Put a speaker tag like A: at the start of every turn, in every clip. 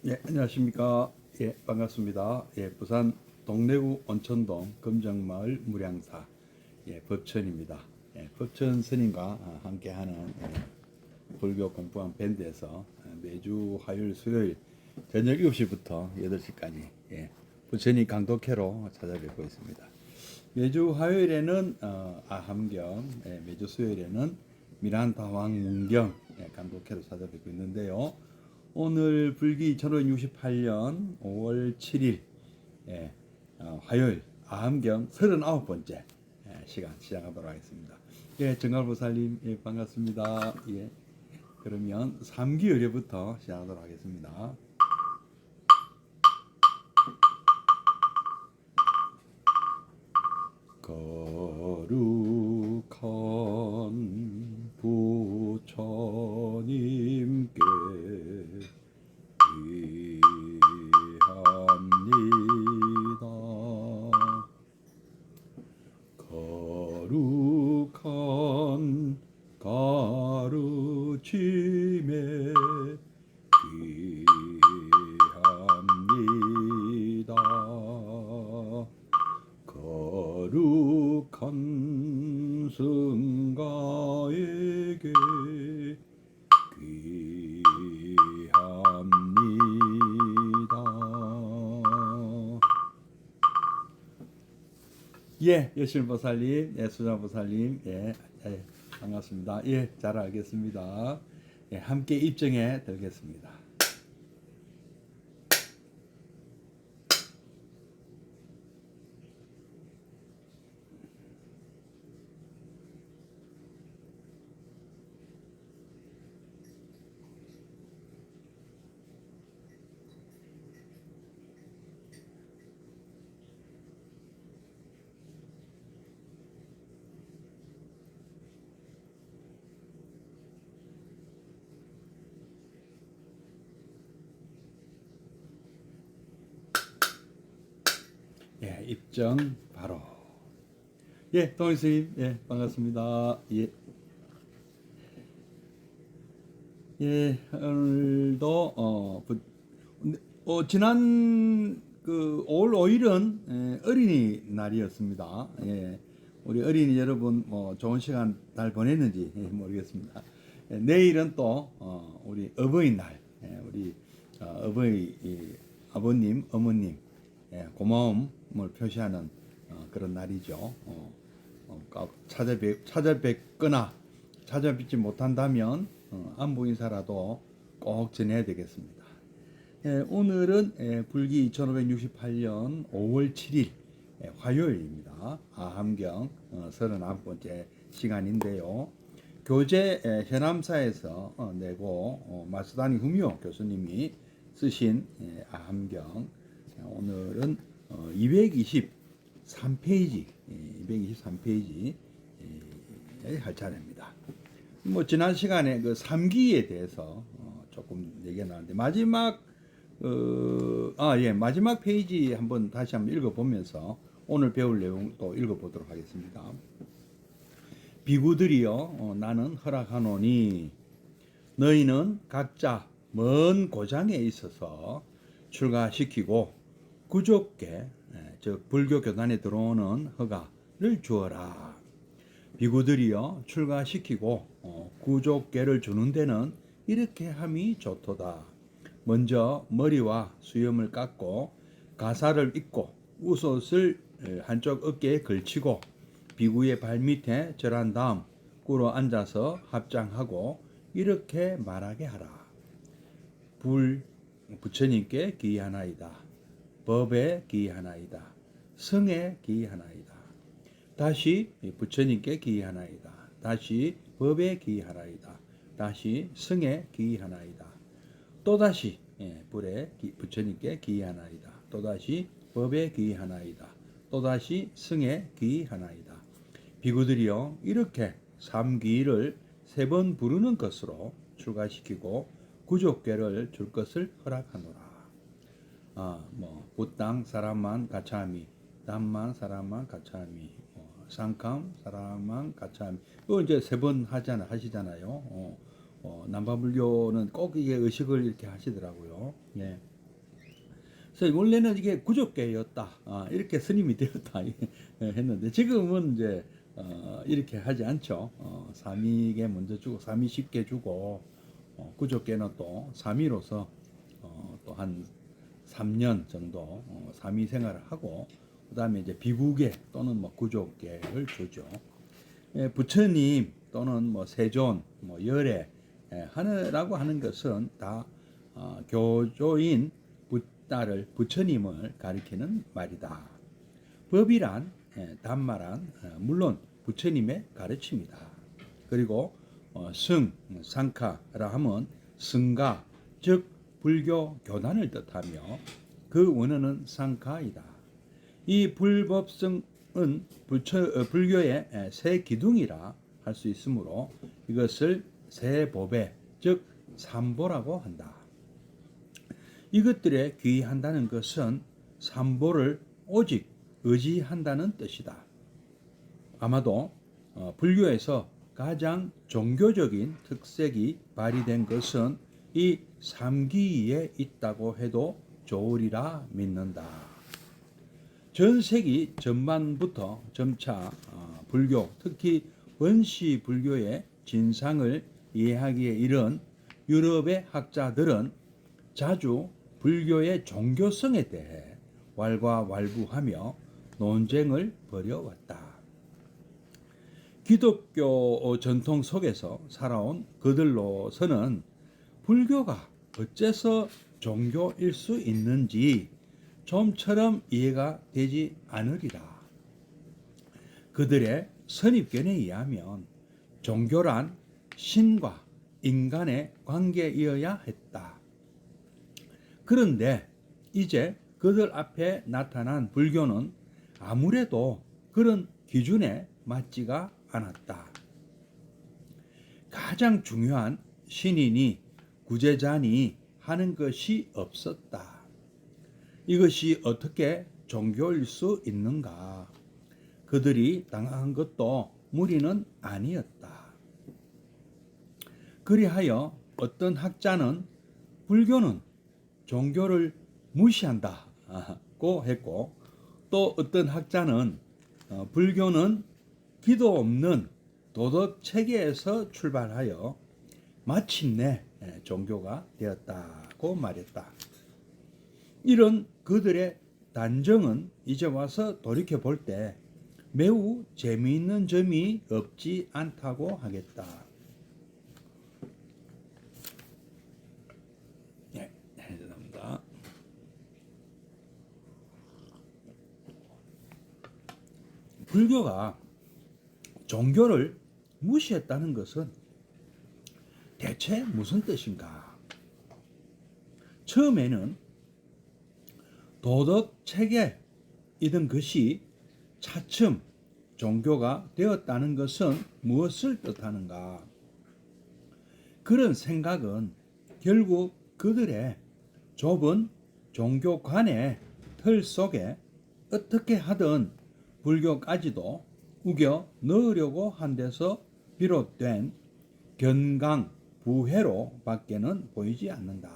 A: 예, 안녕하십니까. 예, 반갑습니다. 예, 부산 동래구 온천동 금정마을 무량사 법천입니다. 예, 법천 스님과 함께하는 불교 공부한 밴드에서 매주 화요일, 수요일 저녁 7시부터 8시까지 부처님 강독회로 찾아뵙고 있습니다. 매주 화요일에는 아함경, 매주 수요일에는 미란다왕문경 강독회로 찾아뵙고 있는데요. 오늘 불기 1568년 5월 7일 화요일 아함경 39번째 시간 시작하도록 하겠습니다. 예, 정갈보살님 반갑습니다. 예, 그러면 3기 의례부터 시작하도록 하겠습니다. 거룩한 부처님께 기합니다. 거룩한 가르침에 기합니다. 거룩한 승가에게 귀합니다. 예, 여실보살님, 수장보살님, 반갑습니다. 예, 잘 알겠습니다. 예, 함께 입정해 들겠습니다. 예, 입정 바로. 예, 동일스님, 예, 반갑습니다. 예, 예, 오늘도 지난 그 5월 5일은 어린이 날이었습니다. 예, 우리 어린이 여러분 좋은 시간 잘 보냈는지 모르겠습니다. 예, 내일은 또 우리 어버이날, 우리 어버이 아버님, 어머님 고마움을 표시하는 그런 날이죠. 찾아뵙거나 찾아뵙지 못한다면 안부 인사라도 꼭 전해야 되겠습니다. 오늘은 불기 2568년 5월 7일 화요일입니다. 아함경 39번째 시간인데요. 교재 현암사에서 내고 마스다니 후미오 교수님이 쓰신 아함경 오늘은 223페이지 할 차례입니다. 뭐 지난 시간에 그 3기에 대해서 조금 얘기가 나왔는데 마지막 마지막 페이지 다시 한번 읽어보면서 오늘 배울 내용 또 읽어보도록 하겠습니다. 비구들이여 나는 허락하노니 너희는 각자 먼 고장에 있어서 출가시키고 구족계 즉 불교 교단에 들어오는 허가를 주어라. 비구들이여 출가시키고 구족계를 주는 데는 이렇게 함이 좋도다. 먼저 머리와 수염을 깎고 가사를 입고 우솥을 한쪽 어깨에 걸치고 비구의 발밑에 절한 다음 꿇어 앉아서 합장하고 이렇게 말하게 하라. 부처님께 기하나이다. 법에 기하나이다. 성에 기하나이다. 다시 부처님께 기하나이다. 다시 법에 기하나이다. 다시 성에 기하나이다. 또다시 부처님께 기하나이다. 또다시 법에 기하나이다. 또다시 성에 기하나이다. 비구들이여 이렇게 3기를 3번 부르는 것으로 출가시키고 구족계를 줄 것을 허락하노라. 부땅 사람만 가차미, 담만 사람만 가차미, 상캄 사람만 가차미. 이거 이제 3번 하시잖아요. 남파불교는 꼭 이게 의식을 이렇게 하시더라고요. 예. 그래서 원래는 이게 구족계였다. 이렇게 스님이 되었다 했는데 지금은 이제 이렇게 하지 않죠. 삼위계 먼저 주고 삼위 쉽게 주고 구족계는 또 삼위로서 또 한 3년 정도 삼위 생활을 하고 그다음에 이제 비구계 또는 뭐 구족계를 주죠. 부처님 또는 뭐 세존, 뭐 열애 하느라고 하는 것은 다 교조인 부따를 부처님을 가리키는 말이다. 법이란 단말한 물론 부처님의 가르침이다. 그리고 승, 상카라 하면 승가 즉 불교 교단을 뜻하며 그 원어는 상카이다. 이 불법성은 불교의 세 기둥이라 할 수 있으므로 이것을 세 보배 즉 삼보라고 한다. 이것들에 귀의한다는 것은 삼보를 오직 의지한다는 뜻이다. 아마도 불교에서 가장 종교적인 특색이 발휘된 것은 이 삼기에 있다고 해도 좋으리라 믿는다. 전 세기 전반부터 점차 불교, 특히 원시 불교의 진상을 이해하기에 이른 유럽의 학자들은 자주 불교의 종교성에 대해 왈가왈부하며 논쟁을 벌여왔다. 기독교 전통 속에서 살아온 그들로서는 불교가 어째서 종교일 수 있는지 좀처럼 이해가 되지 않으리라. 그들의 선입견에 의하면 종교란 신과 인간의 관계이어야 했다. 그런데 이제 그들 앞에 나타난 불교는 아무래도 그런 기준에 맞지가 않았다. 가장 중요한 신이니 구제자니 하는 것이 없었다. 이것이 어떻게 종교일 수 있는가? 그들이 당한 것도 무리는 아니었다. 그리하여 어떤 학자는 불교는 종교를 무시한다고 했고 또 어떤 학자는 불교는 기도 없는 도덕 체계에서 출발하여 마침내 종교가 되었다고 말했다. 이런 그들의 단정은 이제 와서 돌이켜 볼 때 매우 재미있는 점이 없지 않다고 하겠다. 네, 죄송합니다. 불교가 종교를 무시했다는 것은 대체 무슨 뜻인가? 처음에는 도덕 체계이던 것이 차츰 종교가 되었다는 것은 무엇을 뜻하는가? 그런 생각은 결국 그들의 좁은 종교관의 틀 속에 어떻게 하든 불교까지도 우겨 넣으려고 한 데서 비롯된 견강 부회로 밖에는 보이지 않는다.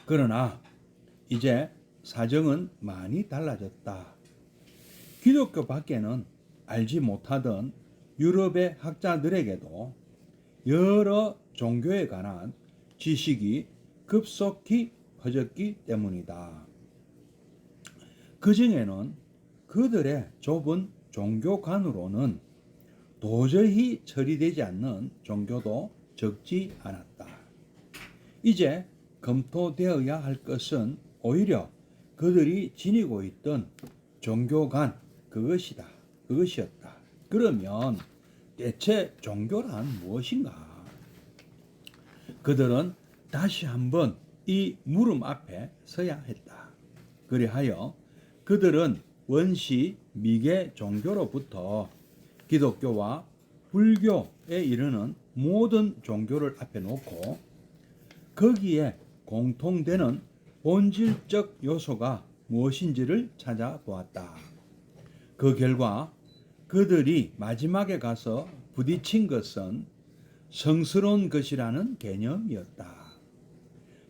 A: 그러나 이제 사정은 많이 달라졌다. 기독교 밖에는 알지 못하던 유럽의 학자들에게도 여러 종교에 관한 지식이 급속히 퍼졌기 때문이다. 그 중에는 그들의 좁은 종교관으로는 도저히 처리되지 않는 종교도 적지 않았다. 이제 검토되어야 할 것은 오히려 그들이 지니고 있던 종교관 그것이었다. 그러면 대체 종교란 무엇인가? 그들은 다시 한번 이 물음 앞에 서야 했다. 그리하여 그들은 원시 미개 종교로부터 기독교와 불교에 이르는 모든 종교를 앞에 놓고 거기에 공통되는 본질적 요소가 무엇인지를 찾아보았다. 그 결과 그들이 마지막에 가서 부딪힌 것은 성스러운 것이라는 개념이었다.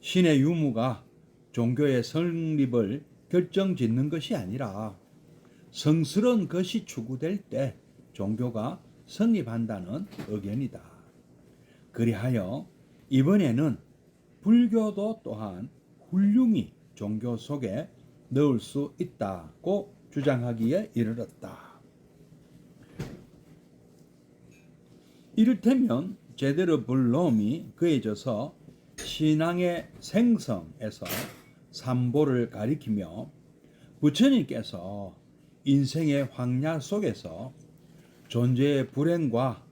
A: 신의 유무가 종교의 성립을 결정짓는 것이 아니라 성스러운 것이 추구될 때 종교가 성립한다는 의견이다. 그리하여 이번에는 불교도 또한 훌륭히 종교 속에 넣을 수 있다고 주장하기에 이르렀다. 이를테면 제대로 볼 놈이 그해져서 신앙의 생성에서 삼보를 가리키며 부처님께서 인생의 황야 속에서 존재의 불행과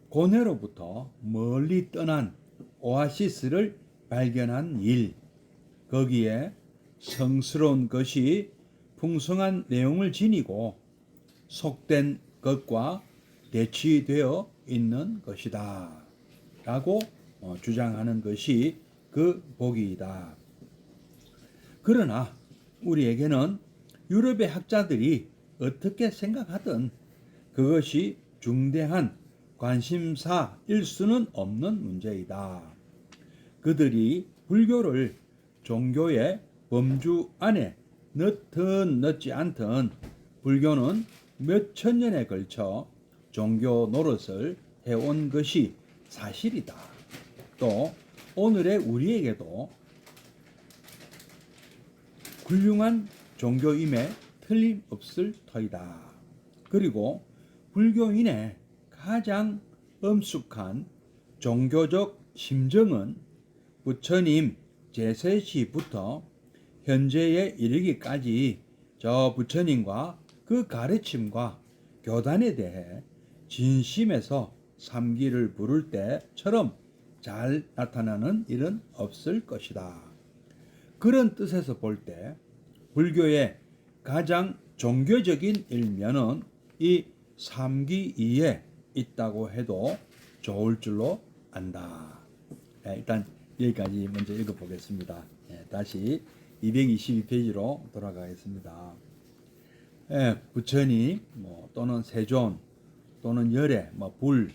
A: 고뇌로부터 멀리 떠난 오아시스를 발견한 일, 거기에 성스러운 것이 풍성한 내용을 지니고 속된 것과 대치되어 있는 것이다 라고 주장하는 것이 그 복이다. 그러나 우리에게는 유럽의 학자들이 어떻게 생각하든 그것이 중대한 관심사일 수는 없는 문제이다. 그들이 불교를 종교의 범주 안에 넣든 넣지 않든 불교는 몇 천 년에 걸쳐 종교 노릇을 해온 것이 사실이다. 또 오늘의 우리에게도 훌륭한 종교임에 틀림없을 터이다. 그리고 불교인의 가장 엄숙한 종교적 심정은 부처님 제세시부터 현재에 이르기까지 저 부처님과 그 가르침과 교단에 대해 진심에서 삼기를 부를 때처럼 잘 나타나는 일은 없을 것이다. 그런 뜻에서 볼 때 불교의 가장 종교적인 일면은 이 삼기이에 있다고 해도 좋을 줄로 안다. 일단 여기까지 먼저 읽어보겠습니다. 다시 222페이지로 돌아가겠습니다. 부처님 또는 세존 또는 열애 불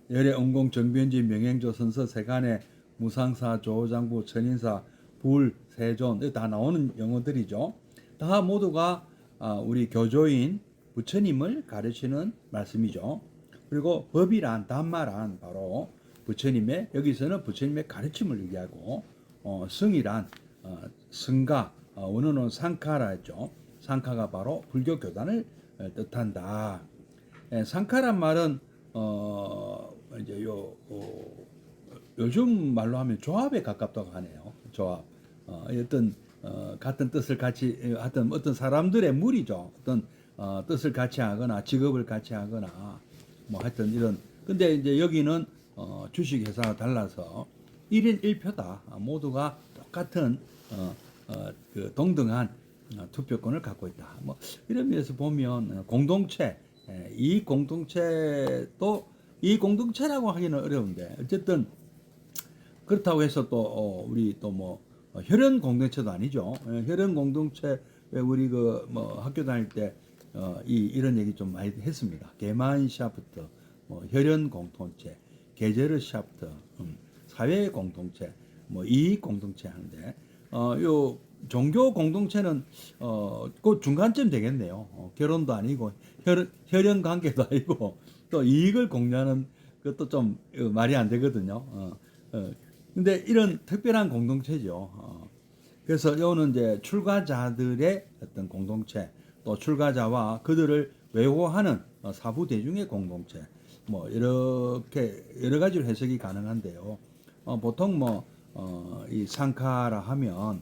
A: 열애 온공 정변지 명행조 선서 세간의 무상사 조장부 천인사 불 세존 다 나오는 용어들이죠. 다 모두가 우리 교조인 부처님을 가르치는 말씀이죠. 그리고 법이란 담마란 바로 부처님의 여기서는 부처님의 가르침을 얘기하고 성이란 성가 원어는 상카라 했죠. 상카가 바로 불교 교단을 뜻한다. 상카란 말은 이제 요즘 말로 하면 조합에 가깝다고 하네요. 조합. 어떤 같은 뜻을 같이 어떤 사람들의 무리죠. 어떤 뜻을 같이 하거나 직업을 같이 하거나 하여튼 이런. 근데 이제 여기는 주식 회사가 달라서 1인 1표다. 모두가 똑같은 그 동등한 투표권을 갖고 있다. 이런 면에서 보면 공동체, 이 공동체도 이 공동체라고 하기는 어려운데 어쨌든 그렇다고 해서 또 우리 또 혈연 공동체도 아니죠. 혈연 공동체 우리 학교 다닐 때 이런 얘기 좀 많이 했습니다. 게마인샤프트, 혈연 공동체, 게제르샤프트, 사회 공동체, 이익 공동체 하는데 요 종교 공동체는 그 중간쯤 되겠네요. 결혼도 아니고 혈연 관계도 아니고 또 이익을 공유하는 것도 좀 말이 안 되거든요. 근데 이런 특별한 공동체죠. 그래서 이거는 이제 출가자들의 어떤 공동체, 또 출가자와 그들을 외호하는 사부 대중의 공동체, 이렇게 여러 가지로 해석이 가능한데요. 보통 이 상카라 하면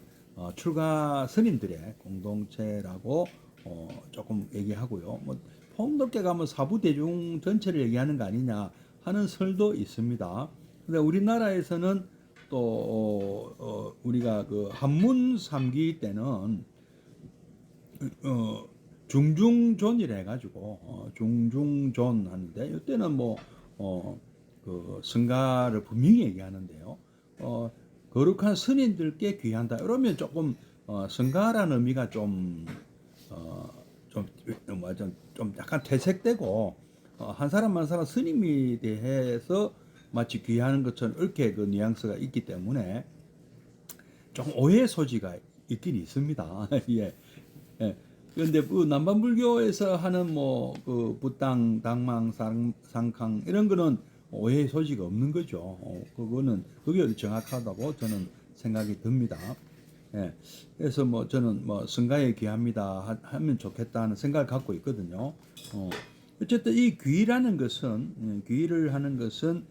A: 출가 스님들의 공동체라고 조금 얘기하고요. 폭넓게 가면 사부 대중 전체를 얘기하는 거 아니냐 하는 설도 있습니다. 근데 우리나라에서는 또 우리가 그 한문 3기 때는 중중존이라 해가지고 중중존 하는데 이때는 그 성가를 분명히 얘기하는데요. 거룩한 스님들께 귀한다. 이러면 조금 성가라는 의미가 좀 약간 퇴색되고 한 사람 한 사람 스님에 대해서 마치 귀하는 것처럼 이렇게 그 뉘앙스가 있기 때문에 좀 오해 소지가 있긴 있습니다. 예. 예. 그런데 그 남반불교에서 하는 뭐 그 부당, 당망, 상캉 이런 거는 오해 소지가 없는 거죠. 그거는 그게 정확하다고 저는 생각이 듭니다. 예. 그래서 뭐 저는 뭐 성가에 귀합니다 하면 좋겠다는 생각을 갖고 있거든요. 어쨌든 이 귀라는 것은 귀를 하는 것은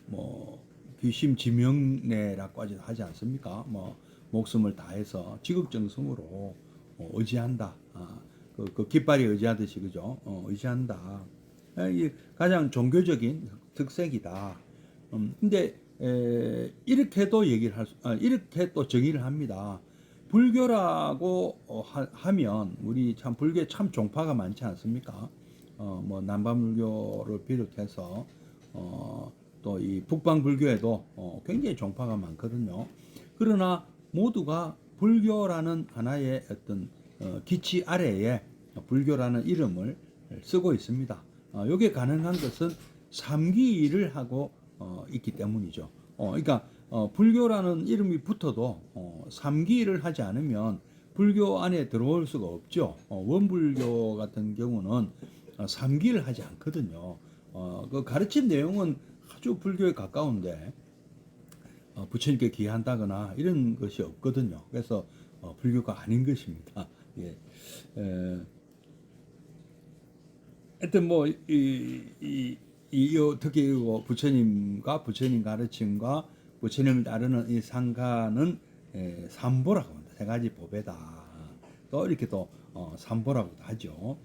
A: 뭐 귀심지명례라고 하지 않습니까? 뭐 목숨을 다해서 지극정성으로 의지한다. 그 깃발이 의지하듯이 그죠? 의지한다. 이 가장 종교적인 특색이다. 근데 이렇게도 이렇게 또 정의를 합니다. 불교라고 하면 우리 참 불교에 참 종파가 많지 않습니까? 뭐 남반불교를 비롯해서 또 이 북방불교에도 굉장히 종파가 많거든요. 그러나 모두가 불교라는 하나의 어떤 기치 아래에 불교라는 이름을 쓰고 있습니다. 이게 가능한 것은 삼기를 하고 있기 때문이죠. 그러니까 불교라는 이름이 붙어도 삼기를 하지 않으면 불교 안에 들어올 수가 없죠. 원불교 같은 경우는 삼기를 하지 않거든요. 그 가르친 내용은 아주 불교에 가까운데 부처님께 기한다거나 이런 것이 없거든요. 그래서 불교가 아닌 것입니다. 예. 하여튼 뭐 특히 부처님과 부처님 가르침과 부처님을 따르는 이 상가는 삼보라고 합니다. 세 가지 보배다. 또 이렇게 또 삼보라고도 하죠.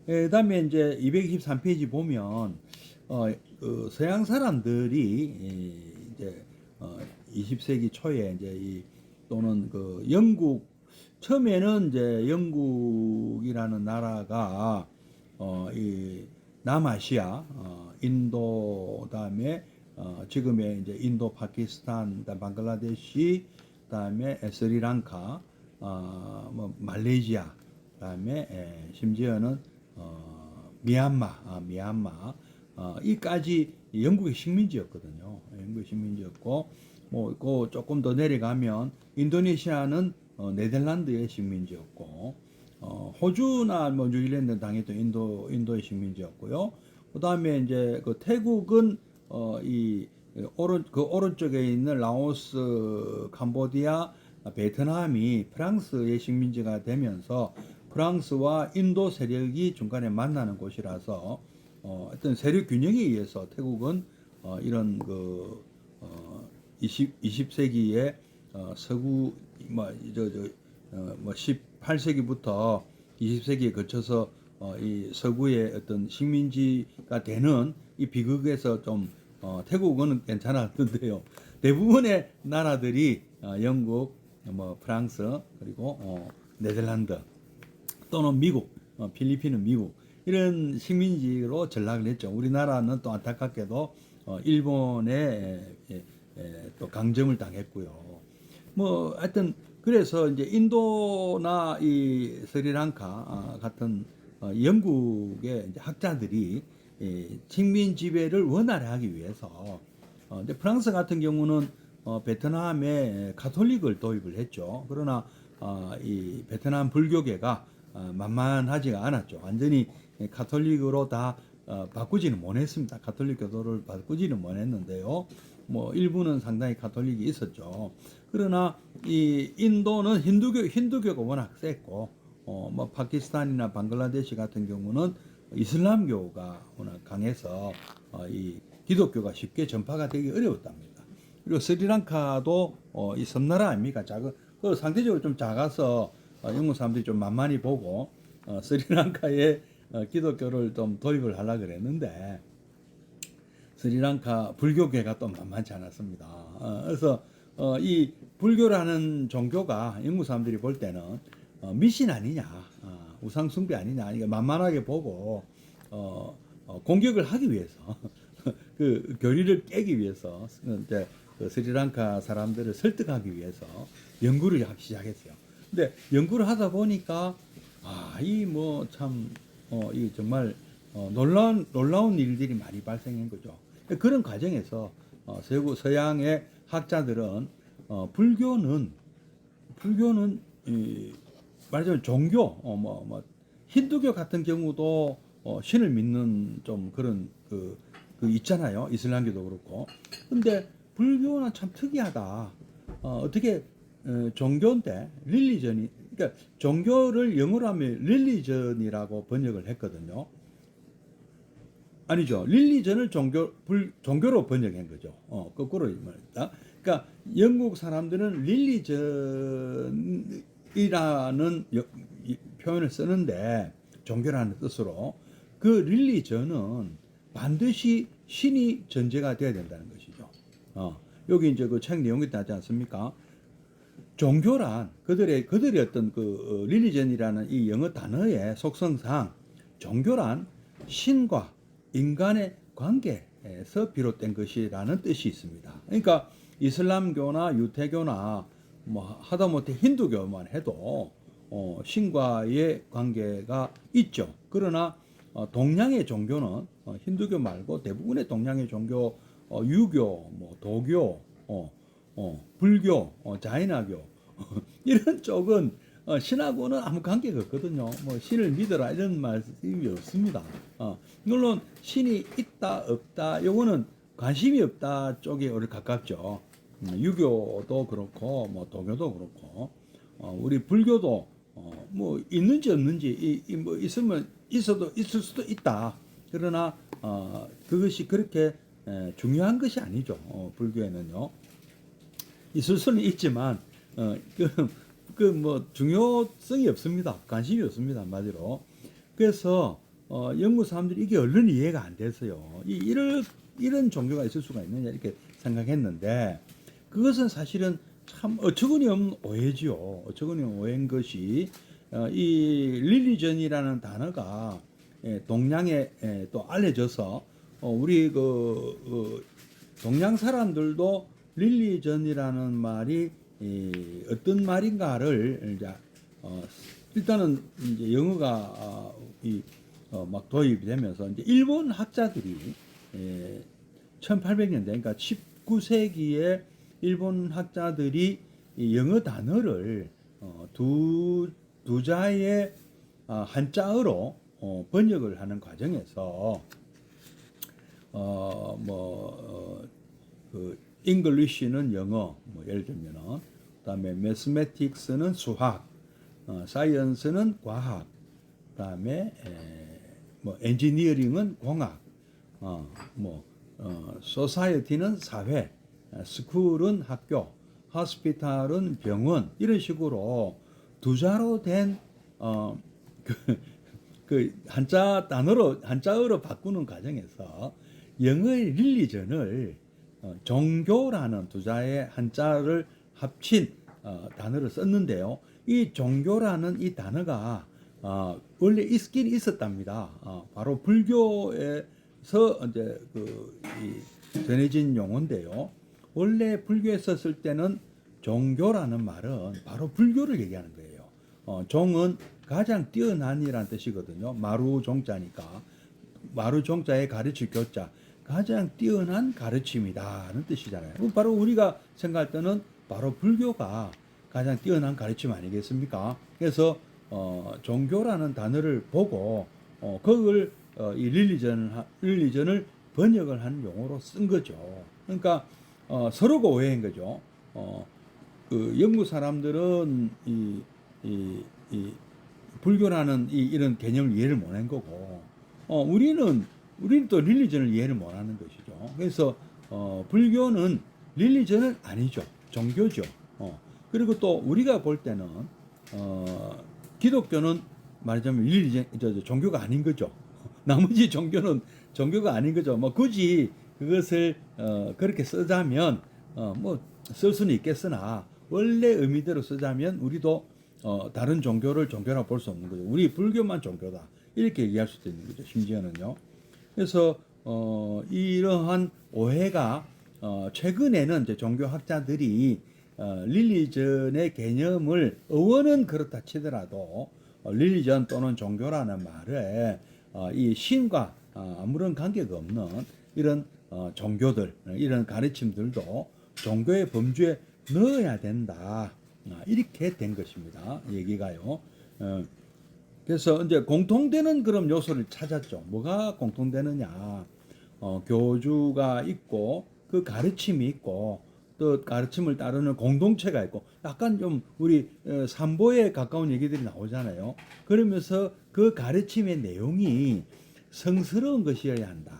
A: 그다음에 이제 223페이지 보면 그 서양 사람들이 이제 20세기 초에 이제 또는 그 영국 처음에는 이제 영국이라는 나라가 이 남아시아 인도 다음에 지금의 이제 인도, 파키스탄, 방글라데시, 그다음에 스리랑카, 뭐 말레이시아, 그다음에 심지어는 미얀마, 이까지 영국의 식민지였거든요. 영국의 식민지였고, 뭐 그 조금 더 내려가면 인도네시아는 네덜란드의 식민지였고, 호주나 뭐 뉴질랜드 당연히 인도의 식민지였고요. 그다음에 이제 그 태국은 오른쪽에 있는 라오스, 캄보디아, 베트남이 프랑스의 식민지가 되면서 프랑스와 인도 세력이 중간에 만나는 곳이라서 어떤 세력 균형에 의해서 태국은 이런 그 20세기에 서구 뭐 18세기부터 20세기에 거쳐서 이 서구의 어떤 식민지가 되는 이 비극에서 좀 태국은 괜찮았는데요. 대부분의 나라들이 영국, 뭐 프랑스 그리고 네덜란드 또는 미국, 필리핀은 미국 이런 식민지로 전락을 했죠. 우리나라는 또 안타깝게도 일본에 또 강점을 당했고요. 뭐 하여튼 그래서 이제 인도나 이 스리랑카 같은 영국의 이제 학자들이 식민 지배를 원활하게 위해서 근데 프랑스 같은 경우는 베트남에 가톨릭을 도입을 했죠. 그러나 이 베트남 불교계가 만만하지가 않았죠. 완전히 가톨릭으로 다 바꾸지는 못했습니다. 가톨릭 교도를 바꾸지는 못했는데요. 뭐 일부는 상당히 가톨릭이 있었죠. 그러나 이 인도는 힌두교가 워낙 셌고, 뭐 파키스탄이나 방글라데시 같은 경우는 이슬람교가 워낙 강해서 이 기독교가 쉽게 전파가 되기 어려웠답니다. 그리고 스리랑카도 이 섬나라 아닙니까? 그 상대적으로 좀 작아서 영국 사람들이 좀 만만히 보고 스리랑카에 기독교를 좀 도입을 하려고 그랬는데 스리랑카 불교계가 또 만만치 않았습니다. 그래서 이 불교라는 종교가 영국 사람들이 볼 때는 미신 아니냐, 우상 숭배 아니냐, 이게 만만하게 보고 공격을 하기 위해서 그 교리를 깨기 위해서 이제 그 스리랑카 사람들을 설득하기 위해서 연구를 하기 시작했어요. 근데 연구를 하다 보니까 이 뭐 참 이 정말 놀라운 일들이 많이 발생한 거죠. 그런 과정에서 서양의 학자들은 불교는 말하자면 종교, 힌두교 같은 경우도 신을 믿는 좀 그런 그 있잖아요. 이슬람교도 그렇고. 근데 불교는 참 특이하다. 어떻게 종교인데 릴리전이, 그러니까 종교를 영어로 하면 릴리전이라고 번역을 했거든요. 아니죠. 릴리전을 종교로 번역한 거죠. 거꾸로 말했다. 그러니까 영국 사람들은 릴리전이라는 표현을 쓰는데 종교라는 뜻으로 그 릴리전은 반드시 신이 전제가 돼야 된다는 것이죠. 여기 이제 그 책 내용이 나지 않습니까? 종교란 그들의 어떤 그 릴리전이라는 이 영어 단어의 속성상 종교란 신과 인간의 관계에서 비롯된 것이라는 뜻이 있습니다. 그러니까 이슬람교나 유태교나 뭐 하다못해 힌두교만 해도 신과의 관계가 있죠. 그러나 동양의 종교는 힌두교 말고 대부분의 동양의 종교, 유교, 뭐 도교, 불교, 자인화교 이런 쪽은 신하고는 아무 관계가 없거든요. 뭐 신을 믿어라 이런 말씀이 없습니다. 물론 신이 있다 없다 요거는 관심이 없다 쪽에 우리 가깝죠. 유교도 그렇고 뭐 도교도 그렇고 우리 불교도 뭐 있는지 없는지 뭐 있으면 있을 수도 있다. 그러나 그것이 그렇게 중요한 것이 아니죠. 불교에는요. 있을 수는 있지만 뭐 중요성이 없습니다. 관심이 없습니다. 한마디로. 그래서 영국 사람들이 이게 얼른 이해가 안 돼서요. 이런 종교가 있을 수가 있느냐 이렇게 생각했는데 그것은 사실은 참 어처구니 없는 오해지요. 어처구니 없는 오해인 것이 이 릴리전이라는 단어가 동양에 또 알려져서 우리 동양 사람들도 릴리전이라는 말이 어떤 말인가를 이제 일단은 이제 영어가 막 도입이 되면서 이제 일본 학자들이 1800년대 그러니까 19세기에 일본 학자들이 영어 단어를 두 자의 한자어로 번역을 하는 과정에서 English는 영어, 뭐 예를 들면은 그다음에 Mathematics는 수학, Science는 과학, 그다음에 뭐 Engineering은 공학, Society는 사회, School은 학교, Hospital은 병원 이런 식으로 두 자로 된 그 한자어로 바꾸는 과정에서 영어의 릴리전을 종교라는 두 자의 한자를 합친 단어를 썼는데요. 이 종교라는 이 단어가 원래 있긴 있었답니다. 바로 불교에서 이제 전해진 용어인데요. 원래 불교에 썼을 때는 종교라는 말은 바로 불교를 얘기하는 거예요. 종은 가장 뛰어난이라는 뜻이거든요. 마루 종자니까 마루 종자에 가르칠 교자 가장 뛰어난 가르침이다는 뜻이잖아요. 바로 우리가 생각할 때는 바로 불교가 가장 뛰어난 가르침 아니겠습니까? 그래서 종교라는 단어를 보고 그걸 이 릴리전을 번역을 한 용어로 쓴 거죠. 그러니까 서로가 오해인 거죠. 그 영국 사람들은 이 불교라는 이런 개념을 이해를 못한 거고, 우리는 또 릴리전을 이해를 못하는 것이죠. 그래서 불교는 릴리전은 아니죠, 종교죠. 그리고 또 우리가 볼 때는 기독교는 말하자면 릴리전, 종교가 아닌 거죠. 나머지 종교는 종교가 아닌 거죠. 뭐 굳이 그것을 그렇게 쓰자면 뭐 쓸 수는 있겠으나 원래 의미대로 쓰자면 우리도 다른 종교를 종교라고 볼 수 없는 거죠. 우리 불교만 종교다 이렇게 얘기할 수도 있는 거죠. 심지어는요. 그래서 이러한 오해가 최근에는 이제 종교학자들이 릴리전의 개념을 어원은 그렇다 치더라도 릴리전 또는 종교라는 말에 이 신과 아무런 관계가 없는 이런 종교들 이런 가르침들도 종교의 범주에 넣어야 된다. 이렇게 된 것입니다. 얘기가요. 그래서 이제 공통되는 그런 요소를 찾았죠. 뭐가 공통되느냐? 교주가 있고 그 가르침이 있고 또 가르침을 따르는 공동체가 있고 약간 좀 우리 삼보에 가까운 얘기들이 나오잖아요. 그러면서 그 가르침의 내용이 성스러운 것이어야 한다.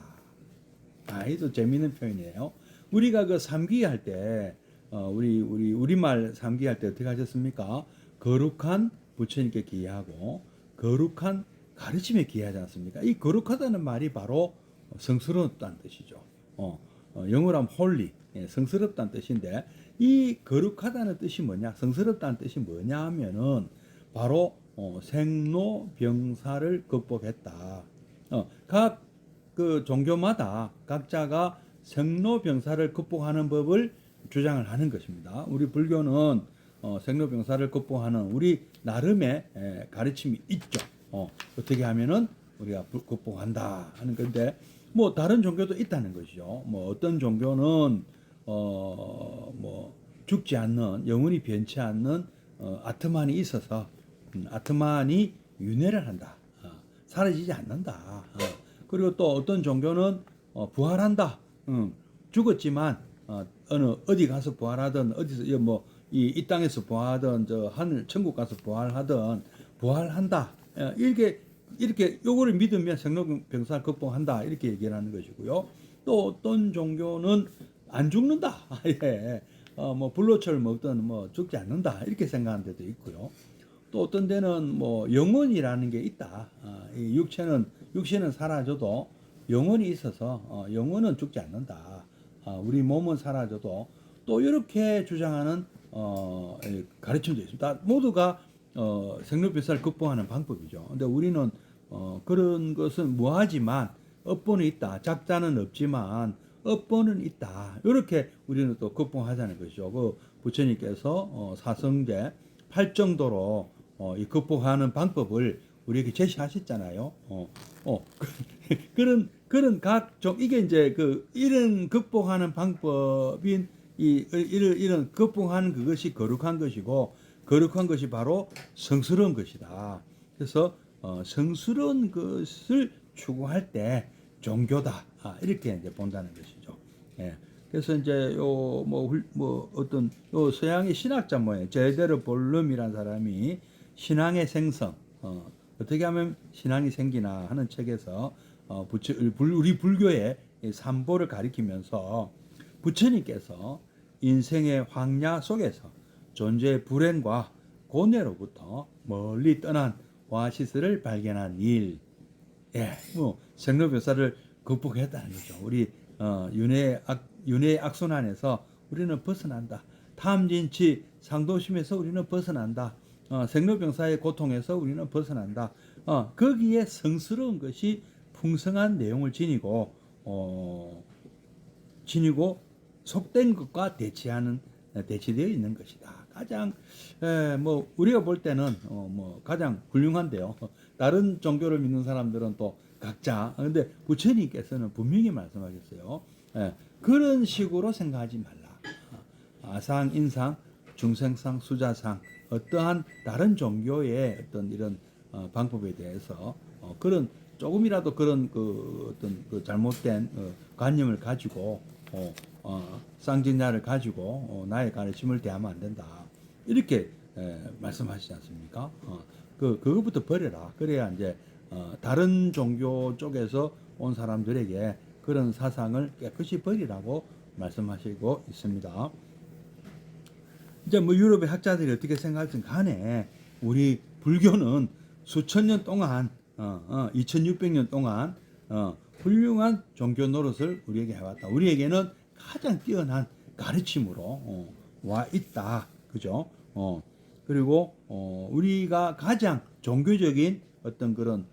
A: 이도 재미있는 표현이에요. 우리가 그 삼기할 때 우리말 삼기할 때 어떻게 하셨습니까? 거룩한 부처님께 기하고 거룩한 가르침에 기하지 않습니까? 이 거룩하다는 말이 바로 성스럽다는 뜻이죠. 영어로 하면 holy, 성스럽다는 뜻인데 이 거룩하다는 뜻이 뭐냐? 성스럽다는 뜻이 뭐냐 하면은 바로 생로병사를 극복했다. 각 그 종교마다 각자가 생로병사를 극복하는 법을 주장을 하는 것입니다. 우리 불교는 생로병사를 극복하는 우리 나름의 가르침이 있죠. 어떻게 하면은 우리가 극복한다 하는 건데 뭐 다른 종교도 있다는 것이죠. 뭐 어떤 종교는 뭐 죽지 않는 영원히 변치 않는 아트만이 있어서 아트만이 윤회를 한다. 사라지지 않는다. 그리고 또 어떤 종교는 부활한다. 죽었지만 어디 가서 부활하든 어디서 뭐 이 땅에서 부활하든 저 하늘 천국 가서 부활하든 부활한다. 이렇게 요거를 믿으면 생로병사를 극복한다. 이렇게 얘기를 하는 것이고요. 또 어떤 종교는 안 죽는다. 예. 뭐 불로초를 먹든 뭐 죽지 않는다. 이렇게 생각하는 데도 있고요. 또 어떤 데는 뭐 영혼이라는 게 있다. 이 육체는 사라져도 영혼이 있어서 영혼은 죽지 않는다. 우리 몸은 사라져도 또 이렇게 주장하는 가르침도 있습니다. 모두가 생로병사를 극복하는 방법이죠. 근데 우리는 그런 것은 무하지만 업보는 있다. 작자는 없지만 업보는 있다. 이렇게 우리는 또 극복하자는 것이죠. 그 부처님께서 사성제 8정도로 이 극복하는 방법을 우리에게 제시하셨잖아요. 그런 각종 이게 이제 이런 극복하는 방법인 이런 극복하는 그것이 거룩한 것이고 거룩한 것이 바로 성스러운 것이다. 그래서 성스러운 것을 추구할 때 종교다. 이렇게 이제 본다는 것이죠. 예. 그래서 이제 어떤 서양의 신학자 제데르 볼룸이라는 사람이 신앙의 생성 어떻게 하면 신앙이 생기나 하는 책에서 우리 불교의 삼보를 가리키면서 부처님께서 인생의 황야 속에서 존재의 불행과 고뇌로부터 멀리 떠난 오아시스를 발견한 일, 생로병사를 극복했다는 거죠. 우리 윤회의 악순환에서 우리는 벗어난다. 탐진치 상도심에서 우리는 벗어난다. 생로병사의 고통에서 우리는 벗어난다. 거기에 성스러운 것이 풍성한 내용을 지니고 속된 것과 대치되어 있는 것이다. 가장 뭐 우리가 볼 때는 뭐 가장 훌륭한데요. 다른 종교를 믿는 사람들은 또 각자 근데 부처님께서는 분명히 말씀하셨어요. 그런 식으로 생각하지 말라. 아상, 인상, 중생상, 수자상 어떠한 다른 종교의 어떤 이런 방법에 대해서 그런 조금이라도 그런 어떤 잘못된 관념을 가지고 쌍진자를 가지고 나의 가르침을 대하면 안 된다. 이렇게 말씀하시지 않습니까? 그것부터 버려라. 그래야 이제 다른 종교 쪽에서 온 사람들에게 그런 사상을 깨끗이 버리라고 말씀하시고 있습니다. 이제 뭐 유럽의 학자들이 어떻게 생각하든 간에 우리 불교는 수천 년 동안 2600년 동안 훌륭한 종교 노릇을 우리에게 해왔다. 우리에게는 가장 뛰어난 가르침으로 와 있다. 그죠? 그리고 우리가 가장 종교적인 어떤 그런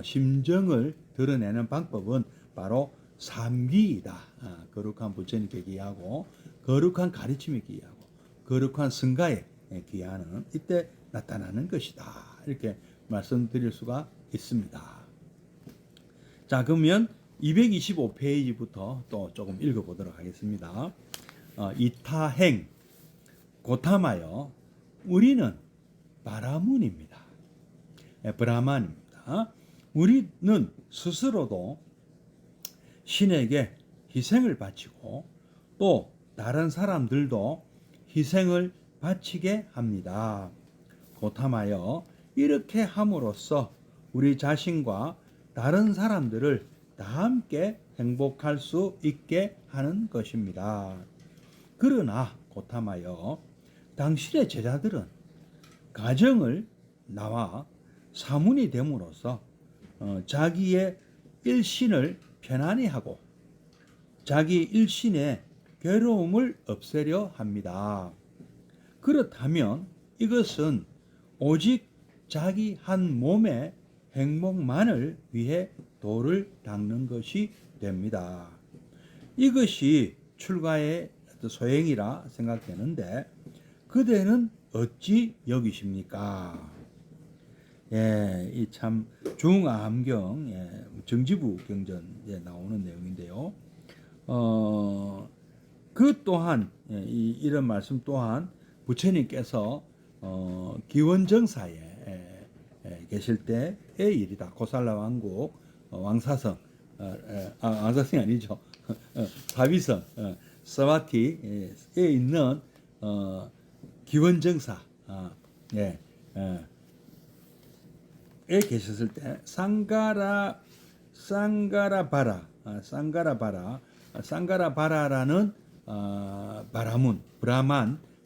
A: 심정을 드러내는 방법은 바로 삼기이다. 거룩한 부처님께 기하고 거룩한 가르침에 기하고 거룩한 성가에 기하는 이때 나타나는 것이다. 이렇게 말씀드릴 수가 있습니다. 자, 그러면 225페이지부터 또 조금 읽어보도록 하겠습니다. 이타행 고타마여 우리는 바라문입니다. 브라만입니다. 우리는 스스로도 신에게 희생을 바치고 또 다른 사람들도 희생을 바치게 합니다. 고타마여 이렇게 함으로써 우리 자신과 다른 사람들을 다 함께 행복할 수 있게 하는 것입니다. 그러나 고타마여 당신의 제자들은 가정을 나와 사문이 됨으로써 자기의 일신을 편안히 하고 자기 일신의 괴로움을 없애려 합니다. 그렇다면 이것은 오직 자기 한 몸의 행복만을 위해 도를 닦는 것이 됩니다. 이것이 출가의 소행이라 생각되는데 그대는 어찌 여기십니까? 예, 이 참 중암경 정지부 경전에 나오는 내용인데요. 그 또한 이런 말씀 또한 부처님께서 기원정사에 계실 때의 일이다. 고살라 왕국 왕사성 왕사성이 아니죠. 사비성 사와티에 있는 기원정사 에 계셨을 때 상가라바라라는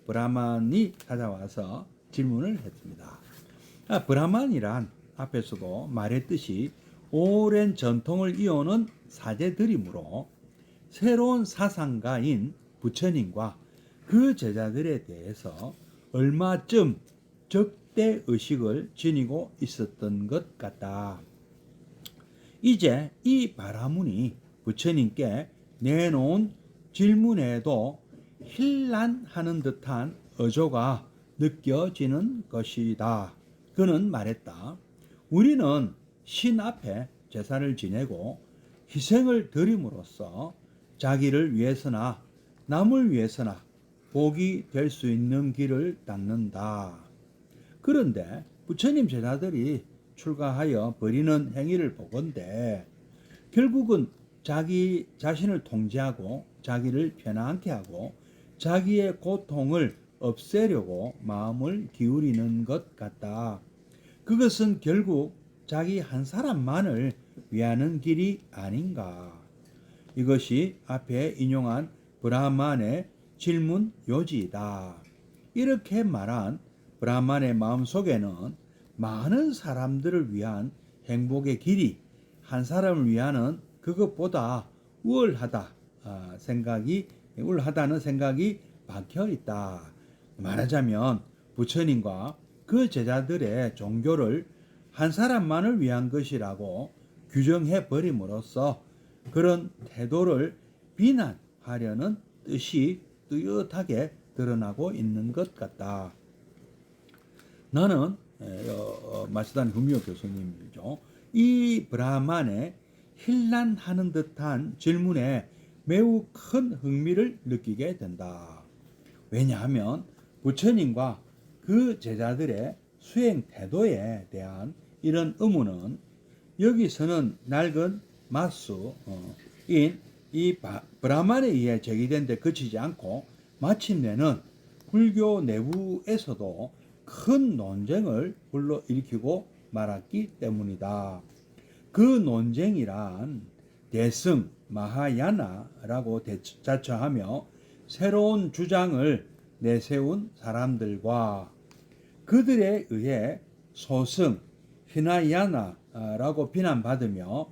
A: 브라만이 찾아와서 질문을 했습니다. 브라만이란 앞에서도 말했듯이 오랜 전통을 이어오는 사제들이므로 새로운 사상가인 부처님과 그 제자들에 대해서 얼마쯤 적대 의식을 지니고 있었던 것 같다. 이제 이 바라문이 부처님께 내놓은 질문에도 힐난하는 듯한 어조가 느껴지는 것이다. 그는 말했다. 우리는 신 앞에 제사를 지내고 희생을 드림으로써 자기를 위해서나 남을 위해서나 복이 될 수 있는 길을 닦는다. 그런데 부처님 제자들이 출가하여 벌이는 행위를 보건대 결국은 자기 자신을 통제하고 자기를 편안케 하고 자기의 고통을 없애려고 마음을 기울이는 것 같다. 그것은 결국 자기 한 사람만을 위하는 길이 아닌가. 이것이 앞에 인용한 브라만의 질문 요지이다. 이렇게 말한 브라만의 마음속에는 많은 사람들을 위한 행복의 길이 한 사람을 위하는 그것보다 우월하다는 생각이 박혀 있다. 말하자면 부처님과 그 제자들의 종교를 한 사람만을 위한 것이라고 규정해 버림으로써 그런 태도를 비난하려는 뜻이 뚜렷하게 드러나고 있는 것 같다. 나는 마시다니 후미오 교수님이죠. 이 브라만의 힐난하는 듯한 질문에 매우 큰 흥미를 느끼게 된다. 왜냐하면 부처님과 그 제자들의 수행 태도에 대한 이런 의문은 여기서는 낡은 마수인 이 브라만에 의해 제기된 데 그치지 않고 마침내는 불교 내부에서도 큰 논쟁을 불러일으키고 말았기 때문이다. 그 논쟁이란 대승 마하야나라고 자처하며 새로운 주장을 내세운 사람들과 그들에 의해 소승 히나야나라고 비난받으며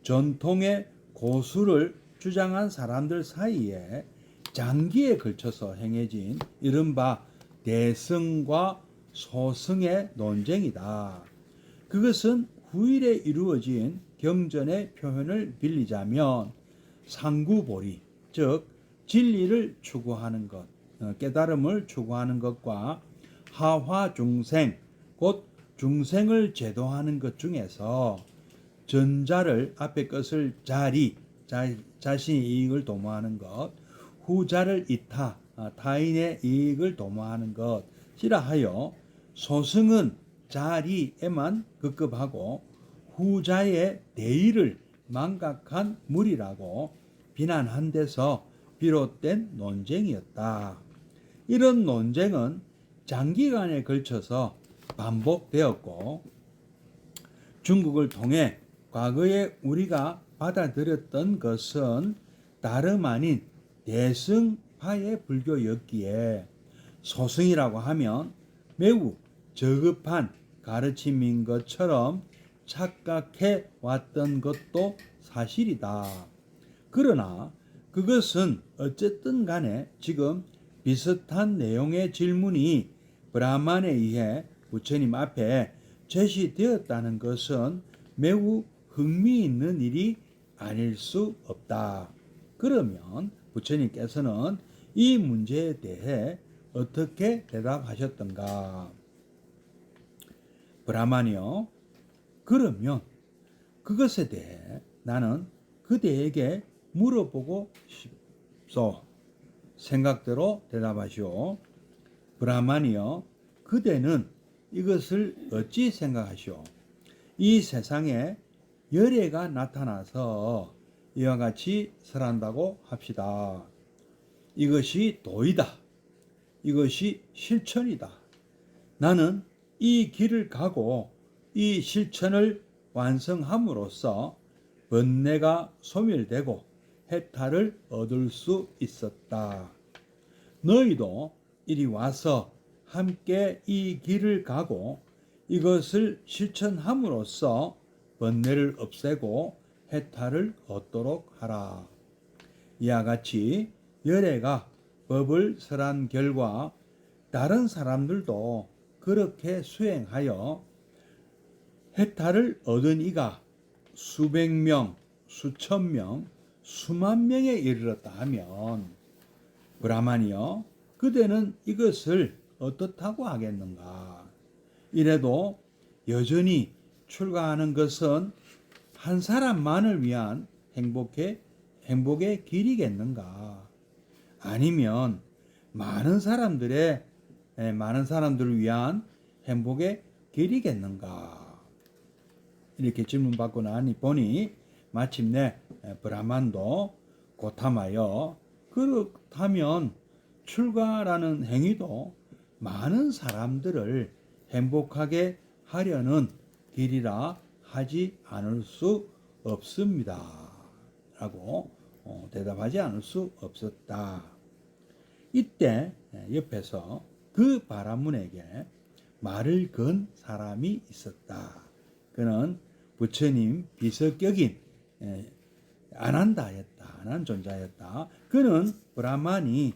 A: 전통의 고수를 주장한 사람들 사이에 장기에 걸쳐서 행해진 이른바 대승과 소승의 논쟁이다. 그것은 후일에 이루어진 경전의 표현을 빌리자면 상구보리, 즉 진리를 추구하는 것, 깨달음을 추구하는 것과 하화중생, 곧 중생을 제도하는 것 중에서 전자를 앞에 것을 자신의 이익을 도모하는 것, 후자를 이타 타인의 이익을 도모하는 것이라 하여 소승은 자리에만 급급하고 후자의 대의를 망각한 무리라고 비난한 데서 비롯된 논쟁이었다. 이런 논쟁은 장기간에 걸쳐서 반복되었고 중국을 통해 과거에 우리가 받아들였던 것은 다름 아닌 대승파의 불교였기에 소승이라고 하면 매우 저급한 가르침인 것처럼 착각해 왔던 것도 사실이다. 그러나 그것은 어쨌든 간에 지금 비슷한 내용의 질문이 브라만에 의해 부처님 앞에 제시되었다는 것은 매우 흥미있는 일이 아닐 수 없다. 그러면 부처님께서는 이 문제에 대해 어떻게 대답하셨던가? 브라만이요. 그러면 그것에 대해 나는 그대에게 물어보고 싶소. 생각대로 대답하시오. 브라만이요. 그대는 이것을 어찌 생각하시오? 이 세상에 열애가 나타나서 이와 같이 설한다고 합시다. 이것이 도이다. 이것이 실천이다. 나는 이 길을 가고 이 실천을 완성함으로써 번뇌가 소멸되고 해탈을 얻을 수 있었다. 너희도 이리 와서 함께 이 길을 가고 이것을 실천함으로써 번뇌를 없애고 해탈을 얻도록 하라. 이와 같이 열애가 법을 설한 결과 다른 사람들도 그렇게 수행하여 해탈을 얻은 이가 수백 명, 수천 명, 수만 명에 이르렀다 하면 브라만이여 그대는 이것을 어떻다고 하겠는가? 이래도 여전히 출가하는 것은 한 사람만을 위한 행복의 길이겠는가? 아니면 많은 사람들을 위한 행복의 길이겠는가? 이렇게 질문받고 나니 보니 마침내 브라만도 고탐하여 그렇다면 출가라는 행위도 많은 사람들을 행복하게 하려는 길이라 하지 않을 수 없습니다. 라고 대답하지 않을 수 없었다. 이때 옆에서 그 바라문에게 말을 건 사람이 있었다. 그는 부처님 비석격인 아난다였다. 아난존자였다. 그는 브라만이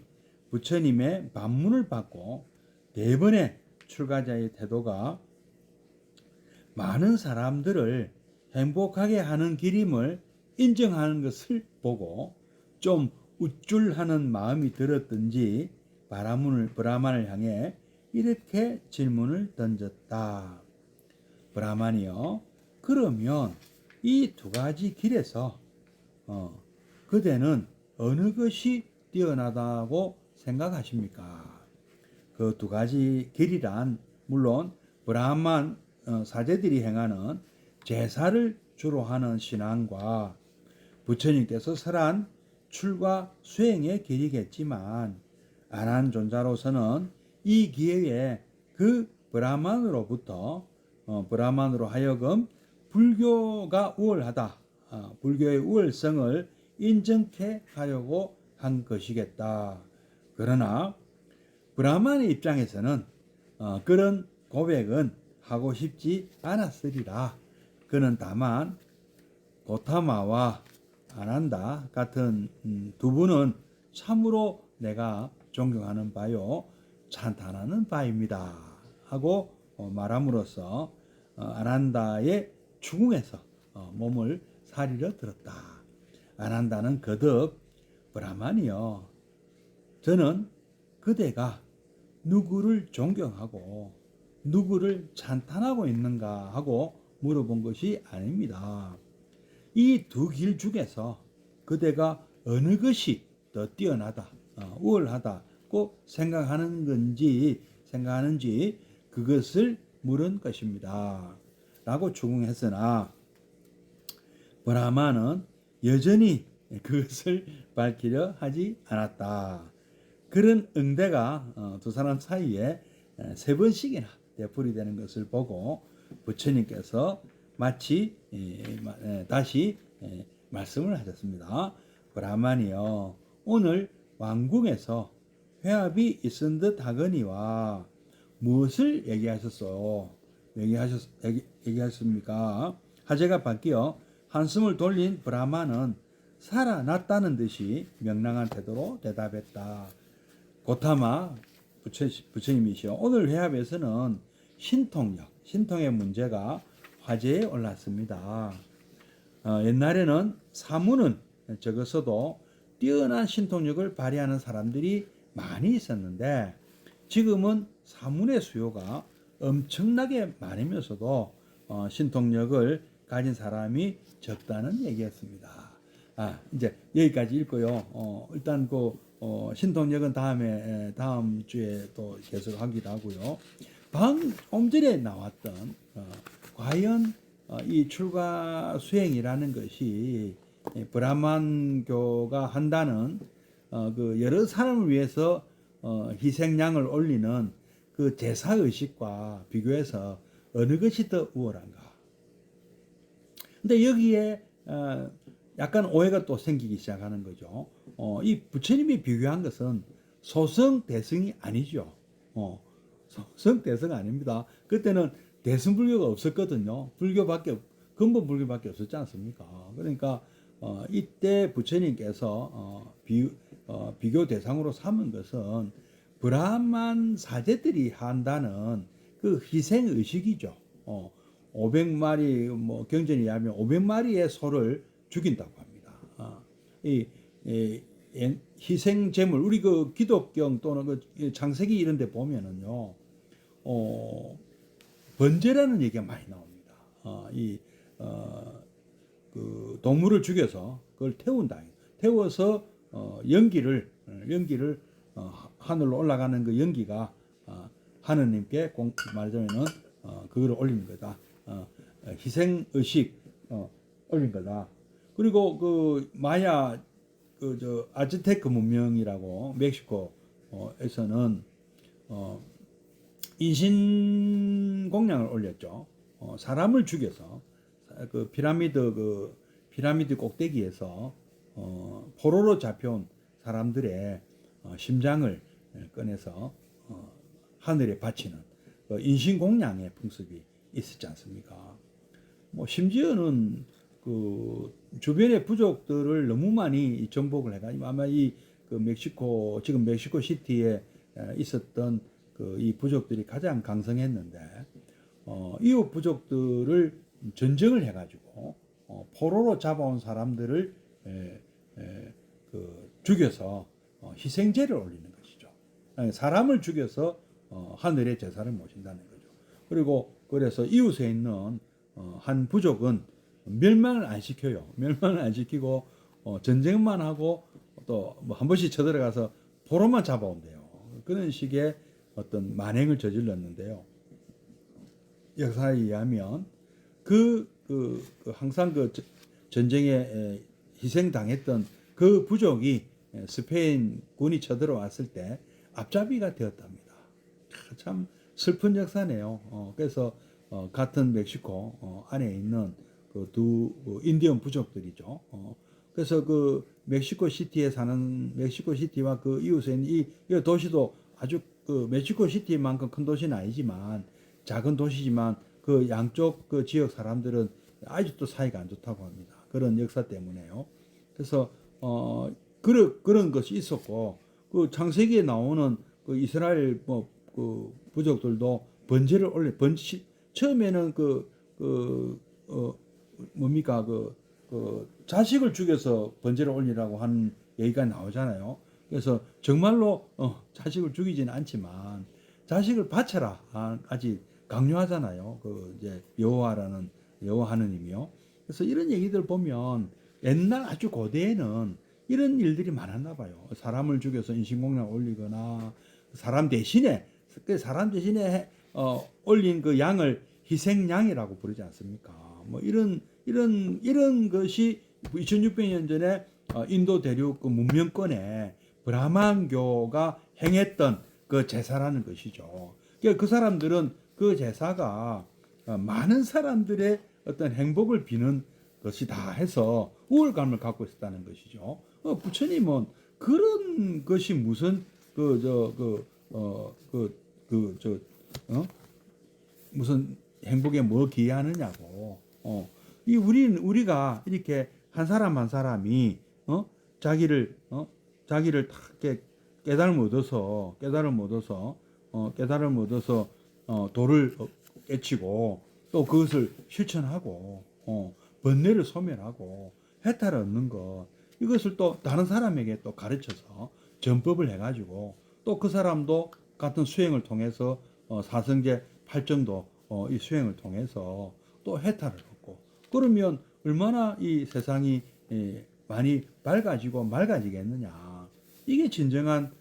A: 부처님의 반문을 받고 대번에 출가자의 태도가 많은 사람들을 행복하게 하는 길임을 인정하는 것을 보고 좀 우쭐하는 마음이 들었든지 브라만을 향해 이렇게 질문을 던졌다. 브라만이요. 그러면 이 두 가지 길에서 그대는 어느 것이 뛰어나다고 생각하십니까? 그 두 가지 길이란 물론 브라만 사제들이 행하는 제사를 주로 하는 신앙과 부처님께서 설한 출가 수행의 길이겠지만 아난존자로서는 이 기회에 그 브라만으로 하여금 불교가 우월하다, 불교의 우월성을 인정케 하려고 한 것이겠다. 그러나 브라만의 입장에서는 그런 고백은 하고 싶지 않았으리라. 그는 다만 고타마와 아난다 같은 두 분은 참으로 내가 존경하는 바요 찬탄하는 바입니다 하고 말함으로써 아난다의 추궁에서 몸을 사리려 들었다. 아난다는 거듭 브라만이여, 저는 그대가 누구를 존경하고 누구를 찬탄하고 있는가 하고 물어본 것이 아닙니다. 이 두 길 중에서 그대가 어느 것이 더 뛰어나다, 우월하다고 생각하는지 그것을 물은 것입니다. 라고 추궁했으나 브라마는 여전히 그것을 밝히려 하지 않았다. 그런 응대가 두 사람 사이에 세 번씩이나 되풀이되는 것을 보고 부처님께서 마치 다시 말씀을 하셨습니다. 브라만이여, 오늘 왕궁에서 회합이 있은 듯 하거니와 무엇을 얘기하셨습니까? 하제가 바뀌어 한숨을 돌린 브라만은 살아났다는 듯이 명랑한 태도로 대답했다. 고타마 부처님이시여, 오늘 회합에서는 신통의 문제가 화제에 올랐습니다. 옛날에는 사문은 적어서도 뛰어난 신통력을 발휘하는 사람들이 많이 있었는데 지금은 사문의 수요가 엄청나게 많으면서도 신통력을 가진 사람이 적다는 얘기였습니다. 이제 여기까지 읽고요. 일단 신통력은 다음 주에 또 계속 하기도 하고요. 방금 전에 나왔던 과연 이 출가 수행이라는 것이 브라만교가 한다는 그 여러 사람을 위해서 희생양을 올리는 그 제사 의식과 비교해서 어느 것이 더 우월한가? 근데 여기에 약간 오해가 또 생기기 시작하는 거죠. 이 부처님이 비교한 것은 소승 대승이 아니죠. 소승 대승 아닙니다. 그때는 대승불교가 없었거든요. 근본 불교밖에 없었지 않습니까? 그러니까 이때 부처님께서 비교 대상으로 삼은 것은 브라만 사제들이 한다는 그 희생 의식이죠. 500마리 경전에 의하면 500마리의 소를 죽인다고 합니다. 이 희생 제물, 우리 그 기독경 또는 그 창세기 이런 데 보면은요. 번제라는 얘기가 많이 나옵니다. 그 동물을 죽여서 그걸 태워서 연기를 하늘로 올라가는 그 연기가 하느님께 말하자면은 그걸 올리는 거다. 희생 의식 올린 거다. 그리고 그 마야 아즈테크 문명이라고 멕시코에서는 인신공양을 올렸죠. 사람을 죽여서 그 피라미드 꼭대기에서 포로로 잡혀온 사람들의 심장을 꺼내서 하늘에 바치는 인신공양의 풍습이 있었지 않습니까? 심지어는 그 주변의 부족들을 너무 많이 정복을 해가지고 아마 지금 멕시코 시티에 있었던 이 부족들이 가장 강성했는데 이웃 부족들을 전쟁을 해가지고 포로로 잡아온 사람들을 죽여서 희생제를 올리는 것이죠. 사람을 죽여서 하늘의 제사를 모신다는 거죠. 그리고 그래서 이웃에 있는 한 부족은 멸망을 안 시켜요. 멸망을 안 시키고 전쟁만 하고 또 한 번씩 쳐들어가서 포로만 잡아온대요. 그런 식의 어떤 만행을 저질렀는데요. 역사에 의하면 항상 전쟁에 희생당했던 그 부족이 스페인 군이 쳐들어왔을 때 앞잡이가 되었답니다. 참 슬픈 역사네요. 그래서 같은 멕시코 안에 있는 그 두 인디언 부족들이죠. 그래서 그 멕시코 시티와 그 이웃에 있는 이 도시도 아주 그 멕시코 시티만큼 큰 도시는 아니지만 작은 도시지만 그 양쪽 그 지역 사람들은 아직도 사이가 안 좋다고 합니다. 그런 역사 때문에요. 그래서 그런 것이 있었고 그 창세기에 나오는 그 이스라엘 그 부족들도 번제를 처음에는 자식을 죽여서 번제를 올리라고 하는 얘기가 나오잖아요. 그래서 정말로 자식을 죽이지는 않지만 자식을 바쳐라 아직 강요하잖아요. 이제 여호와 하느님이요. 그래서 이런 얘기들 보면 옛날 아주 고대에는 이런 일들이 많았나 봐요. 사람을 죽여서 인신공양 올리거나 사람 대신에 올린 그 양을 희생양이라고 부르지 않습니까? 뭐 이런 것이 2600년 전에 인도 대륙 그 문명권에 브라만교가 행했던 그 제사라는 것이죠. 그러니까 그 사람들은 그 제사가 많은 사람들의 어떤 행복을 비는 것이다 해서 우월감을 갖고 있었다는 것이죠. 부처님은 그런 것이 무슨 무슨 행복에 뭐 기여하느냐고. 이 우리가 이렇게 한 사람 한 사람이 자기를 딱 이렇게 깨달음 얻어서 도를 깨치고 또 그것을 실천하고 번뇌를 소멸하고 해탈을 얻는 것, 이것을 또 다른 사람에게 또 가르쳐서 전법을 해가지고 또 그 사람도 같은 수행을 통해서 사성제 8정도 이 수행을 통해서 또 해탈을 얻고, 그러면 얼마나 이 세상이 많이 밝아지고 맑아지겠느냐. 이게 진정한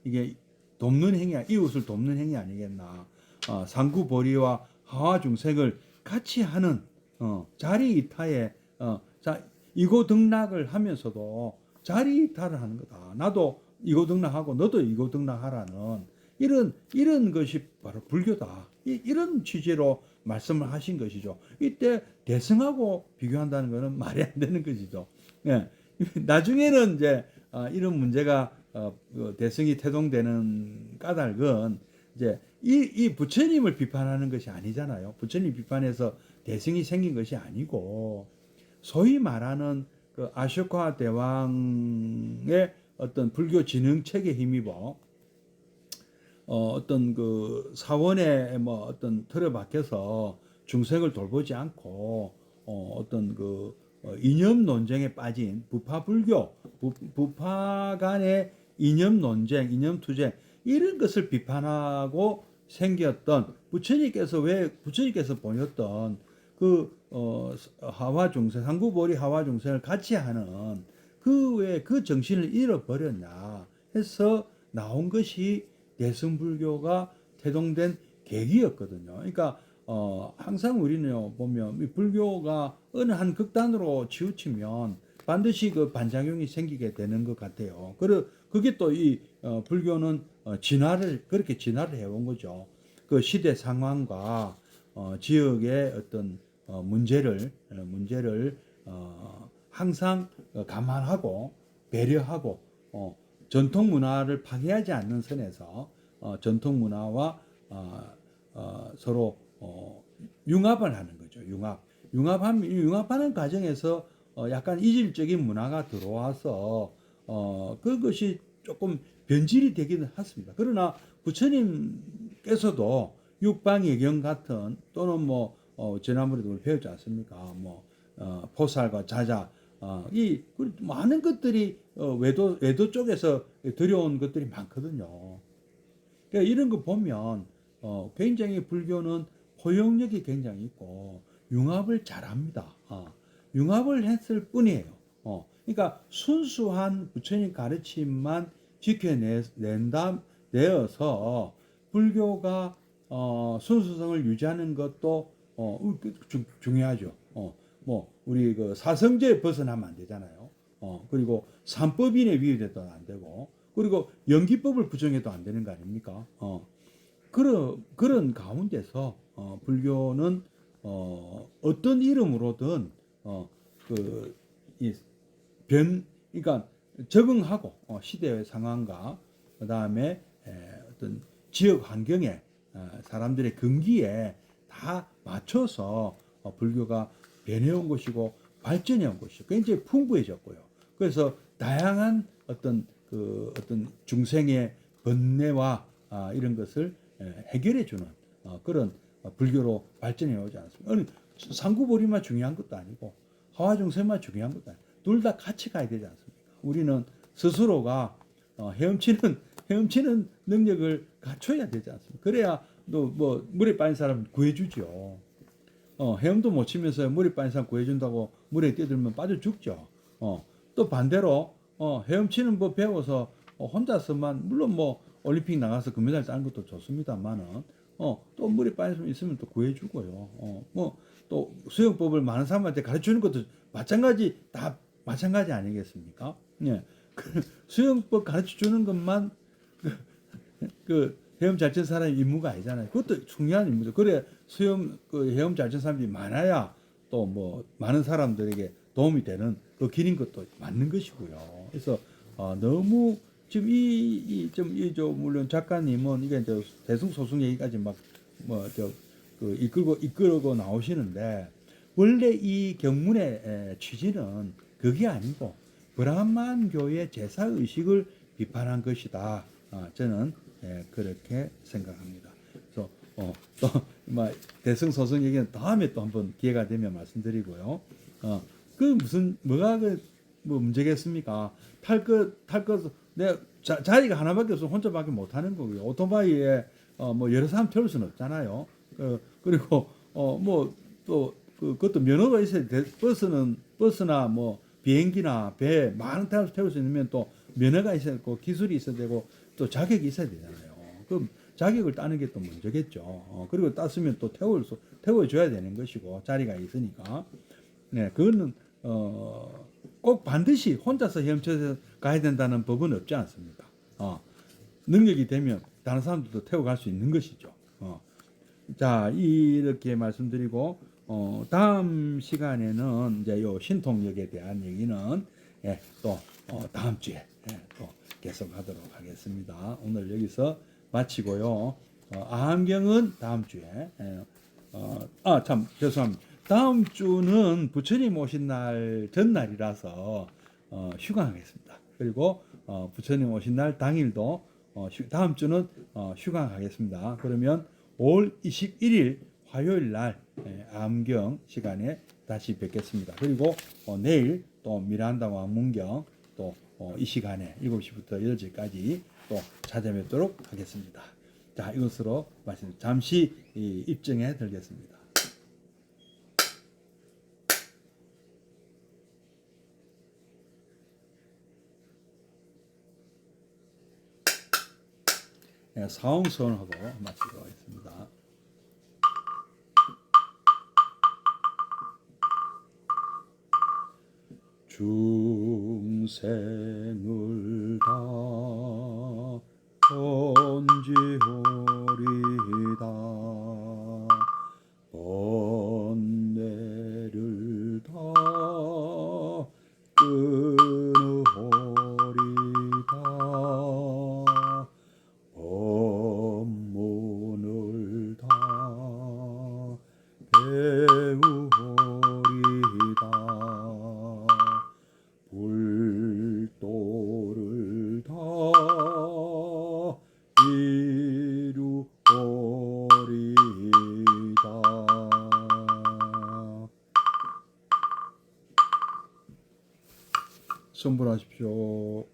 A: 이게 돕는 행위, 이웃을 돕는 행위 아니겠나. 상구보리와 하와중생을 같이 하는 자리이타에 이고등락을 하면서도 자리이타를 하는 거다. 나도 이고등락하고 너도 이고등락하라는 이런 것이 바로 불교다. 이런 취지로 말씀을 하신 것이죠. 이때 대승하고 비교한다는 것은 말이 안 되는 것이죠. 예. 나중에는 이제 이런 문제가 대승이 태동되는 까닭은 이제 이 부처님을 비판하는 것이 아니잖아요. 부처님 비판해서 대승이 생긴 것이 아니고, 소위 말하는 그 아쇼카 대왕의 어떤 불교 진흥 체계에 힘입어 어떤 그 사원에 뭐 어떤 틀에 박혀서 중생을 돌보지 않고 어떤 그 이념 논쟁에 빠진 부파 불교, 부파 간의 이념 논쟁, 이념 투쟁, 이런 것을 비판하고 생겼던 부처님께서 보였던 그 하와 중생, 상구보리 하와 중생을 같이 하는 그 정신을 잃어버렸냐 해서 나온 것이 대승불교가 태동된 계기였거든요. 그러니까 항상 우리는 보면 이 불교가 어느 한 극단으로 치우치면 반드시 그 반작용이 생기게 되는 것 같아요. 그게 또 이 불교는 그렇게 진화를 해온 거죠. 그 시대 상황과 지역의 어떤 문제를 항상 감안하고 배려하고 전통 문화를 파괴하지 않는 선에서 전통 문화와 서로 융합을 하는 거죠. 융합하는 과정에서 약간 이질적인 문화가 들어와서 그것이 조금 변질이 되기는 했습니다. 그러나 부처님께서도 육방예경 같은, 또는 뭐 지난번에도 우리 배웠지 않습니까? 포살과 자자, 이 많은 것들이 외도 쪽에서 들여온 것들이 많거든요. 그러니까 이런 거 보면 굉장히 불교는 포용력이 굉장히 있고 융합을 잘합니다. 융합을 했을 뿐이에요. 그러니까 순수한 부처님 가르침만 지켜내어서 불교가 순수성을 유지하는 것도 중요하죠. 우리 그 사성제에 벗어나면 안 되잖아요. 그리고 삼법인에 위배돼도 안 되고, 그리고 연기법을 부정해도 안 되는 거 아닙니까? 그런 가운데서 불교는 어떤 이름으로든 그러니까 적응하고 시대의 상황과 그 다음에 어떤 지역 환경에 사람들의 근기에 다 맞춰서 불교가 변해온 것이고 발전해온 것이고 굉장히 풍부해졌고요. 그래서 다양한 어떤 중생의 번뇌와 이런 것을 해결해주는 그런 불교로 발전해 오지 않습니까? 상구보리만 중요한 것도 아니고 하와중생만 중요한 것도 아니고 둘 다 같이 가야 되지 않습니까? 우리는 스스로가 헤엄치는 능력을 갖춰야 되지 않습니까? 그래야 또 물에 빠진 사람 구해주죠. 헤엄도 못 치면서 물에 빠진 사람 구해준다고 물에 뛰어들면 빠져 죽죠. 또 반대로 헤엄치는 법 배워서 혼자서만 물론 뭐 올림픽 나가서 금메달 따는 것도 좋습니다만은 또 물에 빠진 사람 있으면 또 구해주고요. 뭐 또 수영법을 많은 사람한테 가르치는 것도 마찬가지 다 마찬가지 아니겠습니까? 예. 수영법 가르쳐 주는 것만 그 헤엄 잘 친 사람의 임무가 아니잖아요. 그것도 중요한 임무죠. 그래 수영 그 헤엄 잘 친 사람들이 많아야 또 뭐 많은 사람들에게 도움이 되는 그 길인 것도 맞는 것이고요. 그래서 너무 지금 이저 물론 작가님은 이게 이제 대승소승 얘기까지 막 뭐 저 그 이끌고 나오시는데 원래 이 경문의 취지는 그게 아니고 브라만 교의 제사 의식을 비판한 것이다. 저는 그렇게 생각합니다. 그래서 또뭐 대승소승 얘기는 다음에 또 한번 기회가 되면 말씀드리고요. 그 무슨 뭐가 뭐 문제겠습니까? 내 자리가 하나밖에 없으면 혼자밖에 못 하는 거고요. 오토바이에 뭐 여러 사람 태울 수는 없잖아요. 그리고 뭐 또 그것도 면허가 있어야 돼. 버스나 뭐 비행기나 배 많은 태울 수 있으면 또 면허가 있어야 되고 기술이 있어야 되고 또 자격이 있어야 되잖아요. 그럼 자격을 따는 게 또 문제겠죠. 그리고 땄으면 또 태워줘야 되는 것이고 자리가 있으니까. 네, 그거는 꼭 반드시 혼자서 헤엄쳐서 가야 된다는 법은 없지 않습니까? 능력이 되면 다른 사람들도 태워갈 수 있는 것이죠. 자, 이렇게 말씀드리고 다음 시간에는 이제 요 신통력에 대한 얘기는 또 다음 주에 또 계속하도록 하겠습니다. 오늘 여기서 마치고요. 아함경은 다음 주에 참 죄송합니다. 다음 주는 부처님 오신 날 전날이라서 휴강하겠습니다. 그리고 부처님 오신 날 당일도 다음 주는 휴강하겠습니다. 그러면 5월 21일 화요일 날 암경 시간에 다시 뵙겠습니다. 그리고 내일 또 미란다 왕문경 또 이 시간에 7시부터 8시까지 또 찾아뵙도록 하겠습니다. 자, 이것으로 잠시 입증해 드리겠습니다. 사홍선하고 마치도록 하겠습니다. 중생을 다 건지오리다 번뇌를 다 끊으오리다 법문을 다 배우오리다 불도를 다 이루오리다. 선불하십시오.